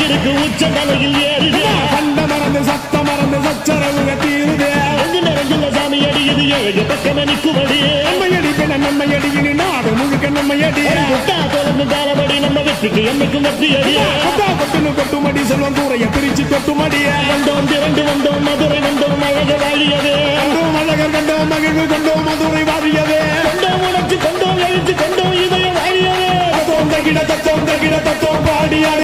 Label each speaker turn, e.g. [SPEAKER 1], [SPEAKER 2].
[SPEAKER 1] கிறுக்கு உச்ச தலையில் ஏறுது
[SPEAKER 2] கண்ட மறந்து சத்த மறந்து சச்சரவுக தீருது
[SPEAKER 1] நிறைஞ்சுள்ள சாமி அடியுது ஏழு பக்கம் நிற்குமடி
[SPEAKER 2] நம்மையடி பெண்ண நம்மையடி இனி நாடு முழுக்க நம்மையடி
[SPEAKER 1] முட்டா தொடர்ந்து தாளபடி நம்ம வெற்றிக்கு என்னைக்கும் வெற்றி அடி
[SPEAKER 2] கொட்டுன்னு கொட்டுமடி செல்வம் தூரைய பிரிச்சு கொட்டுமடிய
[SPEAKER 1] வந்தோம் திரண்டு வந்தோம் மதுரை வந்தோம் அழக வாழியது
[SPEAKER 2] கண்டோம் அழகர் கண்டோம் மகிழ்வு கொண்டோம் மதுரை